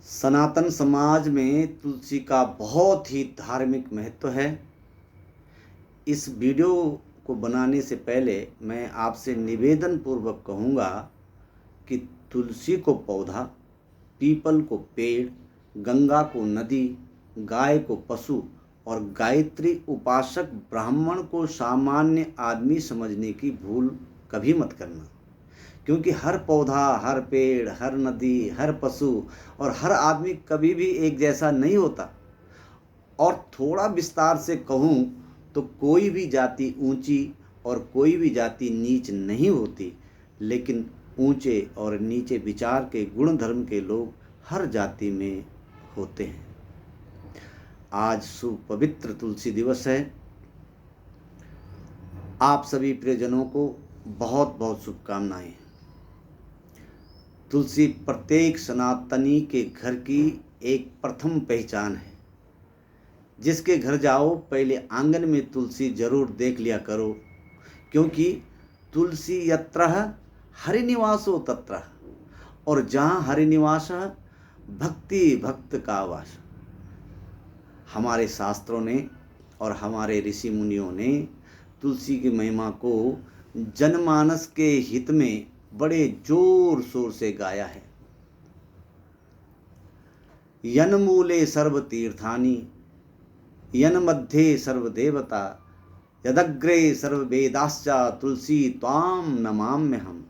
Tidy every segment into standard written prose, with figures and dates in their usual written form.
सनातन समाज में तुलसी का बहुत ही धार्मिक महत्व है। इस वीडियो को बनाने से पहले मैं आपसे निवेदन पूर्वक कहूँगा कि तुलसी को पौधा, पीपल को पेड़, गंगा को नदी, गाय को पशु और गायत्री उपासक ब्राह्मण को सामान्य आदमी समझने की भूल कभी मत करना। क्योंकि हर पौधा, हर पेड़, हर नदी, हर पशु और हर आदमी कभी भी एक जैसा नहीं होता। और थोड़ा विस्तार से कहूँ तो कोई भी जाति ऊंची और कोई भी जाति नीच नहीं होती, लेकिन ऊंचे और नीचे विचार के गुण धर्म के लोग हर जाति में होते हैं। आज सुपवित्र तुलसी दिवस है। आप सभी प्रियजनों को बहुत बहुत शुभकामनाएं। तुलसी प्रत्येक सनातनी के घर की एक प्रथम पहचान है। जिसके घर जाओ पहले आंगन में तुलसी जरूर देख लिया करो, क्योंकि तुलसी यत्र हरिनिवासो तत्र, और जहाँ हरिनिवास भक्ति भक्त का वास। हमारे शास्त्रों ने और हमारे ऋषि मुनियों ने तुलसी की महिमा को जनमानस के हित में बड़े जोर शोर से गाया है। यन्मूले सर्व तीर्थानि, यन्मध्ये सर्व देवता, यदग्रे सर्व वेदाश्चा तुलसी त्वाम नमाम्यहम्।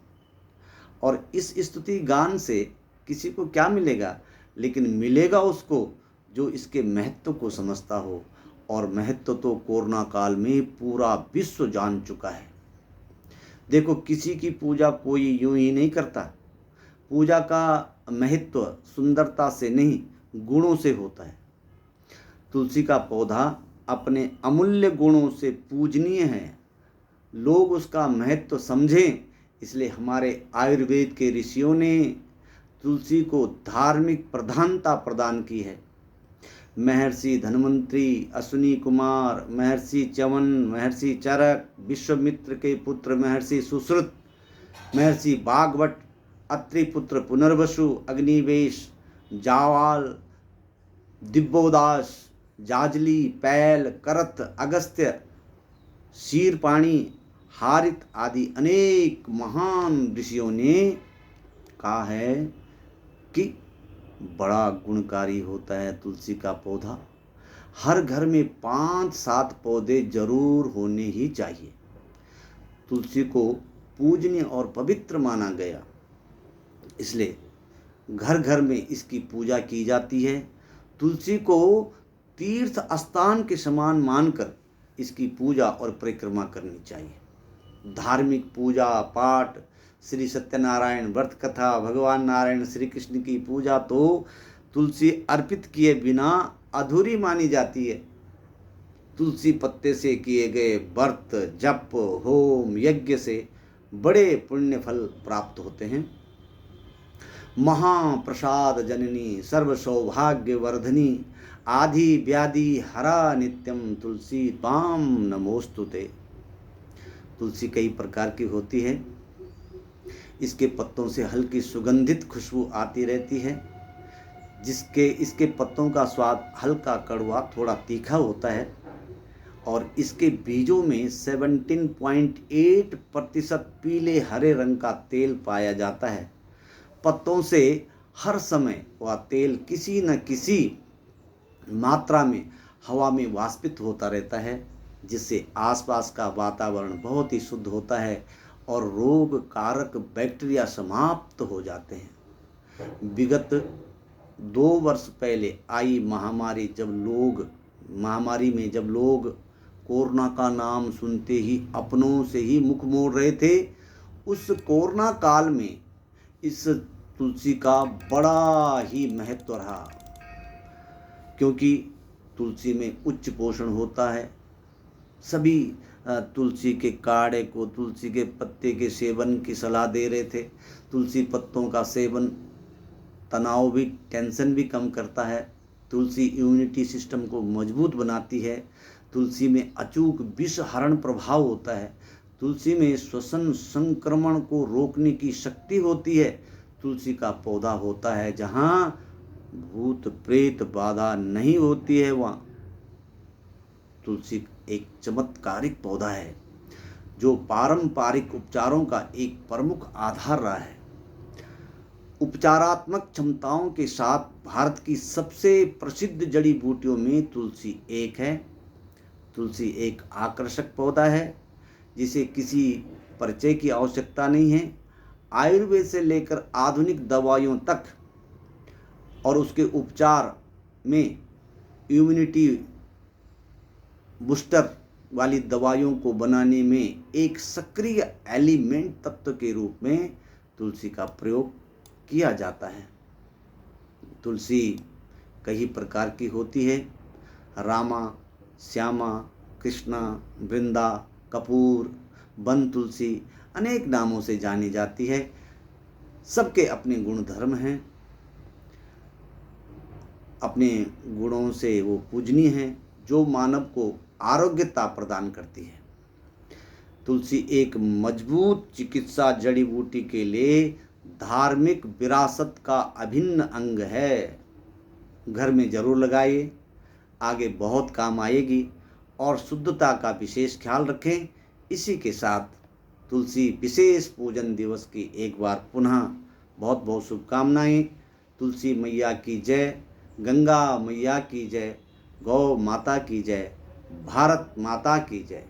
और इस स्तुति गान से किसी को क्या मिलेगा, लेकिन मिलेगा उसको जो इसके महत्व को समझता हो। और महत्व तो कोरोना काल में पूरा विश्व जान चुका है। देखो, किसी की पूजा कोई यूं ही नहीं करता। पूजा का महत्व सुंदरता से नहीं, गुणों से होता है। तुलसी का पौधा अपने अमूल्य गुणों से पूजनीय है। लोग उसका महत्व समझें, इसलिए हमारे आयुर्वेद के ऋषियों ने तुलसी को धार्मिक प्रधानता प्रदान की है। महर्षि धन्वंतरी, अश्विनी कुमार, महर्षि च्यवन, महर्षि चरक, विश्वामित्र के पुत्र महर्षि सुश्रुत, महर्षि भागवत, अत्रि पुत्र पुनर्वसु, अग्निवेश, जावाल, दिव्योदास, जाजली, पैल, करत, अगस्त्य, शीरपाणी, हारित आदि अनेक महान ऋषियों ने कहा है कि बड़ा गुणकारी होता है तुलसी का पौधा। हर घर में 5-7 पौधे जरूर होने ही चाहिए। तुलसी को पूजनीय और पवित्र माना गया, इसलिए घर घर में इसकी पूजा की जाती है। तुलसी को तीर्थ स्थान के समान मानकर इसकी पूजा और परिक्रमा करनी चाहिए। धार्मिक पूजा पाठ, श्री सत्यनारायण व्रत कथा, भगवान नारायण श्री कृष्ण की पूजा तो तुलसी अर्पित किए बिना अधूरी मानी जाती है। तुलसी पत्ते से किए गए व्रत, जप, होम, यज्ञ से बड़े पुण्य फल प्राप्त होते हैं। महाप्रसाद जननी, सर्व सौभाग्य वर्धनी, आदि व्याधि हरा नित्यम तुलसी त्वाम नमोस्तुते। तुलसी कई प्रकार की होती है। इसके पत्तों से हल्की सुगंधित खुशबू आती रहती है। इसके पत्तों का स्वाद हल्का कड़वा, थोड़ा तीखा होता है। और इसके बीजों में 17.8% पीले हरे रंग का तेल पाया जाता है। पत्तों से हर समय वह तेल किसी न किसी मात्रा में हवा में वाष्पित होता रहता है, जिससे आसपास का वातावरण बहुत ही शुद्ध होता है और रोग कारक बैक्टीरिया समाप्त हो जाते हैं। विगत 2 वर्ष पहले आई महामारी में जब लोग कोरोना का नाम सुनते ही अपनों से ही मुख मोड़ रहे थे, उस कोरोना काल में इस तुलसी का बड़ा ही महत्व रहा। क्योंकि तुलसी में उच्च पोषण होता है। सभी तुलसी के काढ़े को, तुलसी के पत्ते के सेवन की सलाह दे रहे थे। तुलसी पत्तों का सेवन तनाव भी, टेंशन भी कम करता है। तुलसी इम्यूनिटी सिस्टम को मजबूत बनाती है। तुलसी में अचूक विष हरण प्रभाव होता है। तुलसी में श्वसन संक्रमण को रोकने की शक्ति होती है। तुलसी का पौधा होता है जहाँ भूत प्रेत बाधा नहीं होती है वहाँ। तुलसी एक चमत्कारिक पौधा है जो पारंपरिक उपचारों का एक प्रमुख आधार रहा है। उपचारात्मक क्षमताओं के साथ भारत की सबसे प्रसिद्ध जड़ी बूटियों में तुलसी एक है। तुलसी एक आकर्षक पौधा है जिसे किसी परिचय की आवश्यकता नहीं है। आयुर्वेद से लेकर आधुनिक दवाइयों तक और उसके उपचार में इम्यूनिटी बूस्टर वाली दवाइयों को बनाने में एक सक्रिय एलिमेंट तत्व के रूप में तुलसी का प्रयोग किया जाता है। तुलसी कई प्रकार की होती है। रामा, श्यामा, कृष्णा, वृंदा, कपूर, वन तुलसी अनेक नामों से जानी जाती है। सबके अपने गुण धर्म हैं, अपने गुणों से वो पूजनीय है जो मानव को आरोग्यता प्रदान करती है। तुलसी एक मजबूत चिकित्सा जड़ी बूटी के लिए धार्मिक विरासत का अभिन्न अंग है। घर में जरूर लगाइए, आगे बहुत काम आएगी। और शुद्धता का विशेष ख्याल रखें। इसी के साथ तुलसी विशेष पूजन दिवस की एक बार पुनः बहुत बहुत शुभकामनाएं। तुलसी मैया की जय, गंगा मैया की जय, गौ माता की जय, भारत माता की जय।